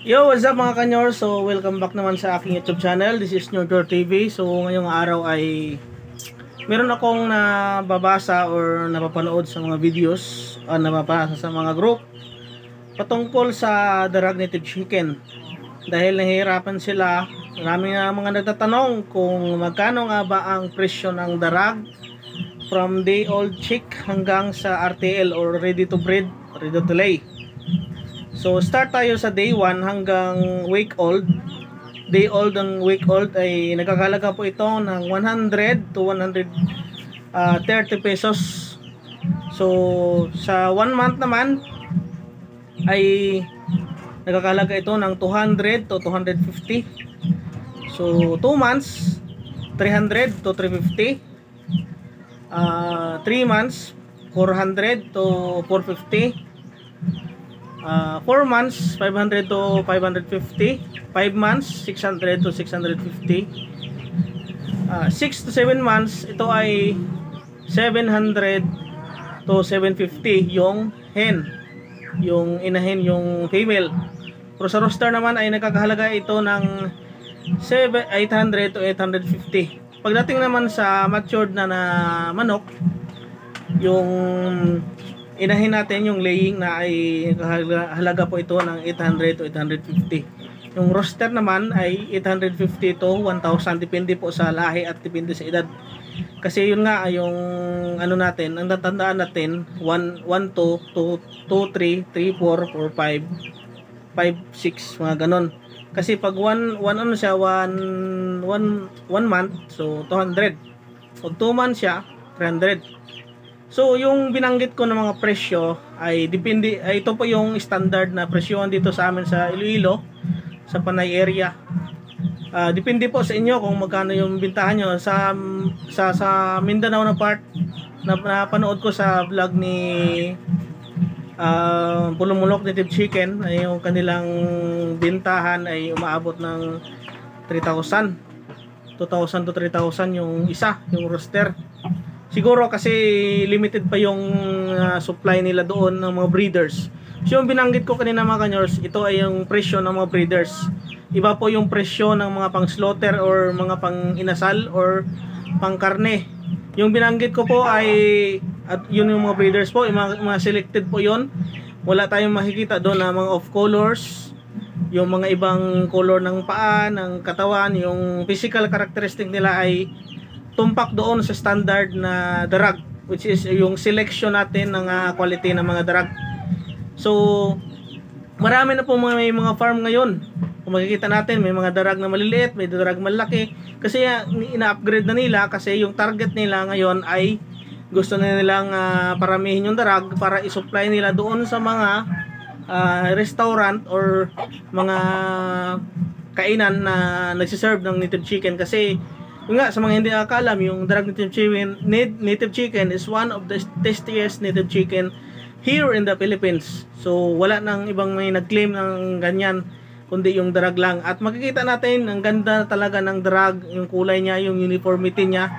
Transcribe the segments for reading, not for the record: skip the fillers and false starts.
Yo, what's up mga kanyor? So, welcome back naman sa aking YouTube channel. This is Nordor TV. So, ngayong araw ay meron akong nababasa or napapanood sa mga videos o nababasa sa mga group patungkol sa Darag Native Chicken. Dahil nahihirapan sila, marami nga mga nagtatanong kung magkano nga ba ang presyo ng darag from day old chick hanggang sa RTL or ready to breed, ready to lay. So start tayo sa day 1 hanggang week old. Day old ang week old ay nagkakalaga po ito ng 100 to 130 pesos. So sa 1 month naman ay nagkakalaga ito ng 200 to 250. So 2 months 300 to 350. 3 months 400 to 450. 4 months 500 to 550, 5 months 600 to 650, 6 to 7 months ito ay 700 to 750 yung hen, yung inahin, yung female. Pero sa roster naman ay nagkakahalaga ito ng 800 to 850. Pagdating naman sa matured na manok, yung inahin natin yung laying na ay halaga po ito ng 800 to 850. Yung roster naman ay 850 to 1,000 depende po sa lahi at depende sa edad. Kasi yun nga yung ano natin, ang tatandaan natin 1 2 2 3 3 4 4 5 5 6 mga ganon. Kasi pag 1 ano siya 1 month so 200. Pag 2 months siya 300. So, yung binanggit ko ng mga presyo ay depende, ay ito po yung standard na presyohan dito sa amin sa Iloilo, sa Panay area. Depende po sa inyo kung magkano yung bintahan nyo. Sa Mindanao na part, napanood ko sa vlog ni Pulumulok Native Chicken, ay yung kanilang bintahan ay umaabot ng 3,000. 2,000 to 3,000 yung isa, yung roster. Siguro kasi limited pa yung supply nila doon ng mga breeders. So yung binanggit ko kanina mga kanyors, ito ay yung presyo ng mga breeders. Iba po yung presyo ng mga pang slaughter or mga pang inasal or pang karne. Yung binanggit ko po ay at yun yung mga breeders po, yung mga selected po yun. Wala tayong makikita doon na mga off colors, yung mga ibang color ng paa, ng katawan, yung physical characteristic nila ay tumpak doon sa standard na darag, which is yung selection natin ng quality ng mga darag. So marami na po may mga farm ngayon. Kung makikita natin, may mga darag na maliliit, may darag malaki, kasi ina-upgrade na nila kasi yung target nila ngayon ay gusto na nilang paramihin yung darag para i-supply nila doon sa mga restaurant or mga kainan na nagsiserve ng native chicken. Kasi yung nga, sa mga hindi nakakalam, yung Darag Native Chicken is one of the tastiest native chicken here in the Philippines. So wala nang ibang may nag-claim ng ganyan kundi yung darag lang. At makikita natin ang ganda talaga ng darag, yung kulay niya, yung uniformity niya.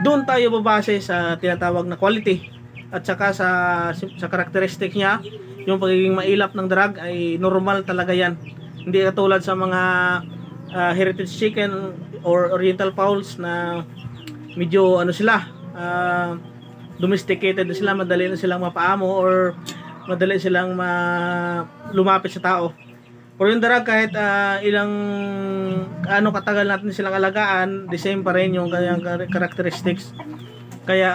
Doon tayo babase sa tinatawag na quality at saka sa characteristic niya. Yung pagiging mailap ng darag ay normal talaga yan. Hindi katulad sa mga heritage chicken or oriental fowls na medyo ano sila, domesticated na sila, madali na silang mapaamo or madali silang lumapit sa tao. Pero yung darag kahit ilang katagal natin silang alagaan, the same pa rin yung kanyang characteristics. Kaya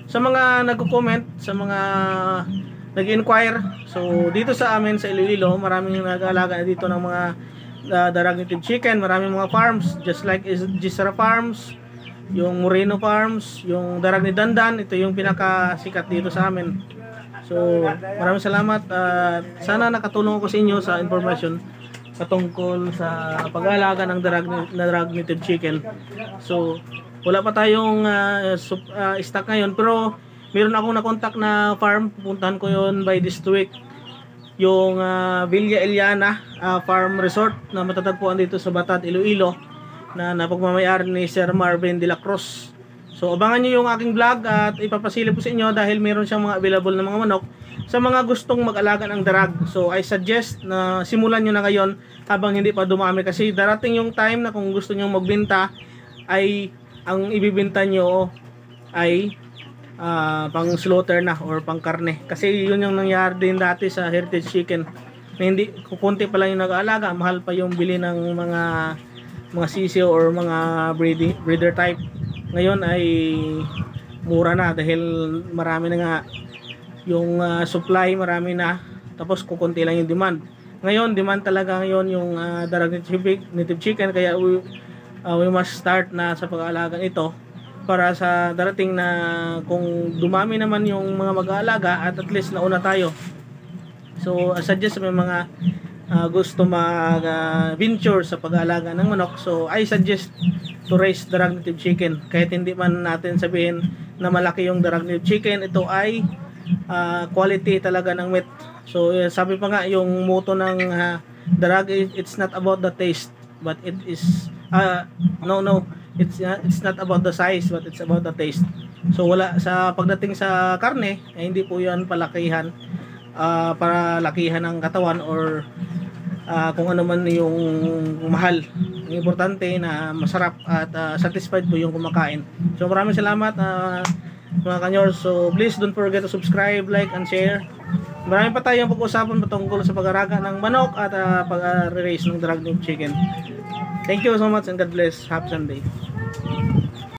sa mga nagko-comment, sa mga nag-inquire, so dito sa amin sa Iloilo, maraming nag-aalaga na dito ng mga Darag Native Chicken. Maraming mga farms just like Gisara Farms, yung Moreno Farms, yung Darag ni Dandan. Ito yung pinakasikat dito sa amin. So maraming salamat at sana nakatulong ako sa inyo sa information patungkol sa pag-aalaga ng Darag Native Chicken. So wala pa tayong stock ngayon, pero meron akong nakontak na farm. Pupuntahan ko yon by this week, yung Villa Eliana Farm Resort na matatagpuan dito sa Batad, Iloilo, na napagmamayari ni Sir Marvin de la Cruz. So abangan nyo yung aking vlog at ipapasilip ko sa inyo dahil meron siyang mga available na mga manok sa mga gustong mag-alaga ng darag. So I suggest na simulan nyo na ngayon habang hindi pa dumami, kasi darating yung time na kung gusto nyo magbenta ay ang ibibenta nyo ay pang slaughter na or pang karne. Kasi yun yung nangyari din dati sa heritage chicken, na hindi, kukunti pa lang yung nag-aalaga, mahal pa yung bili ng mga sisiyo or mga breeder type. Ngayon ay mura na dahil marami na nga yung supply, marami na, tapos kukunti lang yung demand. Ngayon demand talaga ngayon yung darag native chicken, kaya we must start na sa pag-aalaga ito para sa darating na kung dumami naman yung mga mag-aalaga at least nauna tayo. So I suggest may mga gusto mag-venture sa pag-aalaga ng manok, so I suggest to raise darag native chicken. Kahit hindi man natin sabihin na malaki yung darag native chicken, ito ay quality talaga ng meat. So sabi pa nga yung motto ng darag, it's not about the taste but it is it's not about the size but it's about the taste. So wala sa pagdating sa karne eh, hindi po yan palakihan para lakihan ng katawan or kung ano man yung mahal. Ang importante na masarap at satisfied po yung kumakain. So maraming salamat mga kanyor. So please don't forget to subscribe, like and share. Marami pa tayong pag-usapan patungkol sa pag-araga ng manok at pag-raise ng darag native chicken. Thank you so much and God bless. Happy Sunday.